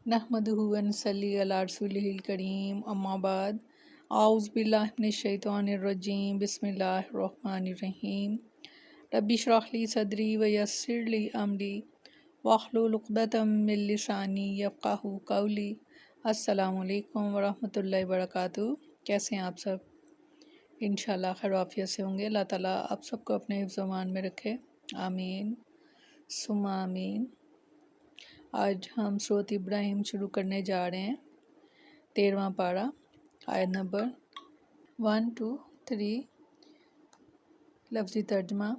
नहमदुहु व नसल्ली अला रसूलिहिल करीम अम्मा बाद आउज़ु बिल्लाहि मिनश शैतानिर रजीम बिस्मिल्लाहिर रहमानिर रहीम रब्बि इश्रह ली सदरी व यस्सिर ली अमरी वहलुल उक़दतम मिन लिसानी यफ़क़हू क़ौली। अस्सलामु अलैकुम व रहमतुल्लाहि व बरकातुहू। कैसे हैं आप सब? इंशाअल्लाह खैर आफियत से होंगे। अल्लाह ताला आप सबको अपने हिफ्ज़ व अमान में रखे, आमीन सुम्मा आमीन। आज हम सूरत इब्राहिम शुरू करने जा रहे हैं। 13वां पारा, आयत नंबर 1 to 3। लफ्ज़ी तर्जमा।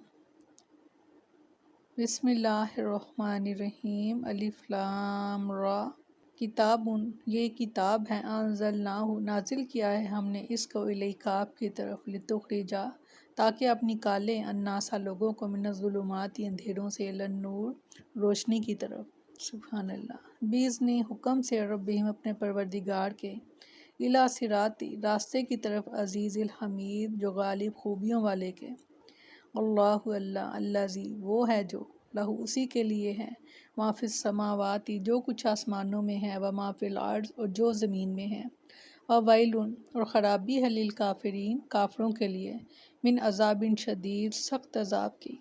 बिस्मिल्लाहिर्रहमानिर्रहीम। अलिफ लाम रा। किताबुन, ये किताब है, अंज़लनाहु, नाजिल किया है हमने इसको, इलैका, आपकी तरफ, लितुख़रिजा, ताकि आप निकालें, अन्नासा, लोगों को, मिनज़्ज़ुलुमाति, अंधेरों से, इलन नूर, रोशनी की तरफ। सुभान अल्लाह। बीज़नी, हुक्म से, रब्बिहिम, अपने परवरदिगार के, इला सिराती, रास्ते की तरफ, अज़ीज़िल हमीद, जो गालिब खूबियों वाले के। अल्लाहु, अल्लाह, अल्लाज़ी, वो है जो, लहू, उसी के लिए है, माफ़िस समावाती, जो कुछ आसमानों में है, व माफ़िल अर्ज़, और जो ज़मीन में है, व वैलुन, और ख़राबी है, लिल काफ़िरीन, काफ़रों के लिए, मिन अज़ाबिन शदीद, सख्त अज़ाब की।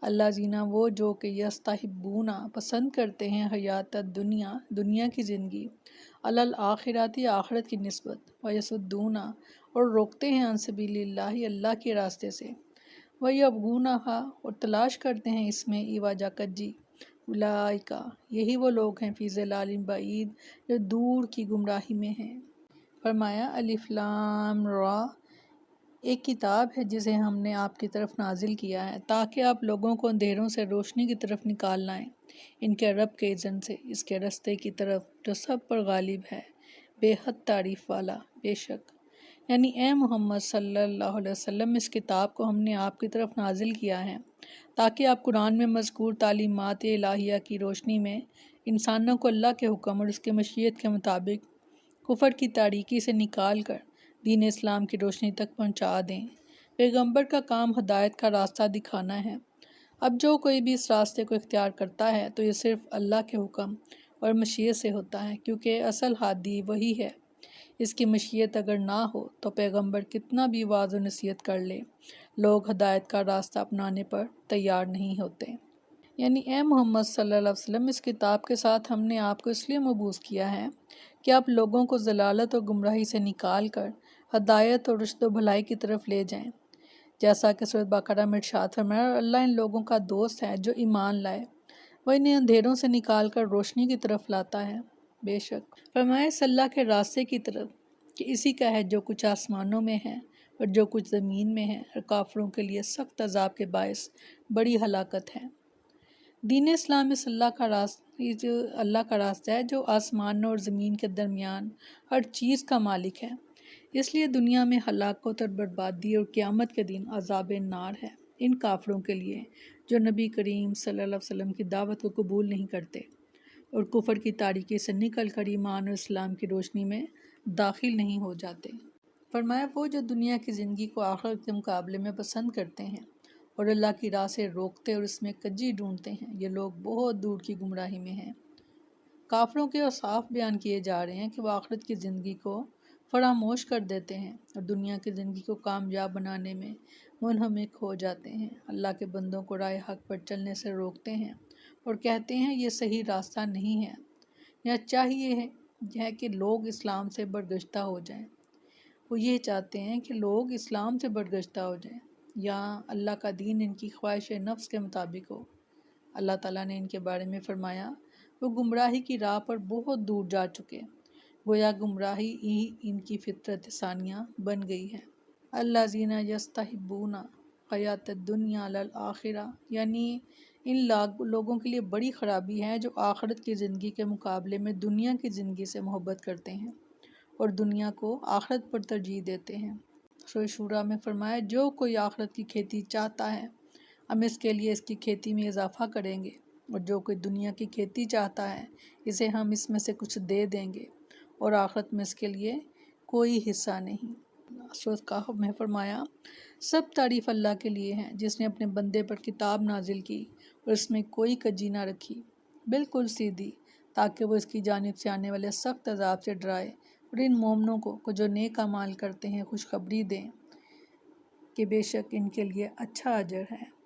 अल्लाज़ीना, वो जो कि यस्तहिब्बूना, पसंद करते हैं, हयात दुनिया, दुनिया की ज़िंदगी, अलल आखिराती, आखिरत की निस्बत, व यसुद्दूना, और रोकते हैं, अन सबीलिल्लाहि, अल्लाह के रास्ते से, व यबगूनहा, और तलाश करते हैं इसमें इवाजा कज्जी। उलाइका, यही वो लोग हैं, फ़ी ज़िलालिन बईद, जो दूर की गुमराही में हैं। फरमाया अलिफ लाम रा, एक किताब है जिसे हमने आपकी तरफ नाजिल किया है, ताकि आप लोगों को अंधेरों से रोशनी की तरफ निकाल लाएं, इनके रब के इज़्न से, इसके रस्ते की तरफ, जो सब पर गालिब है, बेहद तारीफ़ वाला। बेशक, यानी ए मोहम्मद सल्लल्लाहु अलैहि वसल्लम, इस किताब को हमने आपकी तरफ नाजिल किया है, ताकि आप कुरान में मज़कूर तालीमात इलाहिया की रोशनी में इंसानों को अल्लाह के हुक्म और उसके मशीयत के मुताबिक कुफ़र की तारीकी से निकाल कर दीन इस्लाम की रोशनी तक पहुँचा दें। पैगंबर का काम हदायत का रास्ता दिखाना है। अब जो कोई भी इस रास्ते को इख्तियार करता है तो ये सिर्फ़ अल्लाह के हुक्म और मशीयत से होता है, क्योंकि असल हादी वही है। इसकी मशीयत अगर ना हो तो पैगंबर कितना भी वाज़ व नसीहत कर ले, लोग हदायत का रास्ता अपनाने पर तैयार नहीं होते। यानी ए मोहम्मद सल्लल्लाहु अलैहि वसल्लम, इस किताब के साथ हमने आपको इसलिए मबूस किया है कि आप लोगों को ज़लालत और गुमराही से निकाल कर हदायत और रुश्द व भलाई की तरफ ले जाएं। जैसा कि सूरत बकरा में इरशाद फरमाया, अल्लाह इन लोगों का दोस्त है जो ईमान लाए, वह इन्हें अंधेरों से निकाल कर रोशनी की तरफ लाता है। बेशक, फरमाया अल्लाह के रास्ते की तरफ, कि इसी का है जो कुछ आसमानों में है और जो कुछ ज़मीन में है, और काफिरों के लिए सख्त अजाब के बायस बड़ी हलाकत है। दीन इस्लाम इस अल्लाह का रास्ता है जो आसमान और ज़मीन के दरमियान हर चीज़ का मालिक है। इसलिए दुनिया में हलाकत और बर्बादी और क़यामत के दिन अज़ाब नार है इन काफिरों के लिए जो नबी करीम सल्लल्लाहु अलैहि वसल्लम की दावत को कबूल नहीं करते और कुफर की तारीकी से निकल कर ईमान और इस्लाम की रोशनी में दाखिल नहीं हो जाते। फरमाया, वो जो दुनिया की ज़िंदगी को आखिरत के मुकाबले में पसंद करते हैं और अल्लाह की राह से रोकते और इसमें कज्जी ढूंढते हैं, ये लोग बहुत दूर की गुमराही में हैं। काफिरों के औसाफ बयान किए जा रहे हैं कि वह आखिरत की ज़िंदगी को फरामोश कर देते हैं और दुनिया की ज़िंदगी को कामयाब बनाने में मुनहमिक हो जाते हैं। अल्लाह के बंदों को राह हक पर चलने से रोकते हैं और कहते हैं ये सही रास्ता नहीं है, या चाहिए है कि लोग इस्लाम से बरगश्ता हो जाएं। वो ये चाहते हैं कि लोग इस्लाम से बरगश्ता हो जाएं या अल्लाह का दीन इनकी ख्वाहिश नफ्स के मुताबिक हो। अल्लाह ताला ने इनके बारे में फरमाया, वो गुमराही की राह पर बहुत दूर जा चुके, गोया गुमराही ही इनकी फितरत सानिया बन गई है। अल्लाज़ीना यस्तहिब्बूना हयात दुनिया अल आखिरा, यानी इन लोगों के लिए बड़ी ख़राबी है जो आखिरत की ज़िंदगी के मुकाबले में दुनिया की ज़िंदगी से मोहब्बत करते हैं और दुनिया को आखिरत पर तरजीह देते हैं। सूरह शूरा में फरमाया, जो कोई आखिरत की खेती चाहता है हम इसके लिए इसकी खेती में इजाफ़ा करेंगे, और जो कोई दुनिया की खेती चाहता है इसे हम इसमें से कुछ दे देंगे और आखिरत में इसके लिए कोई हिस्सा नहीं। सूरह कहफ में फरमाया, सब तारीफ़ अल्लाह के लिए है जिसने अपने बंदे पर किताब नाजिल की और इसमें कोई कजी ना रखी, बिल्कुल सीधी, تاکہ وہ اس کی جانب سے آنے والے سخت عذاب سے ڈرائے، اور ان مومنوں کو جو نیک اعمال کرتے ہیں خوشخبری دیں کہ بے شک ان کے لیے اچھا اجر ہے۔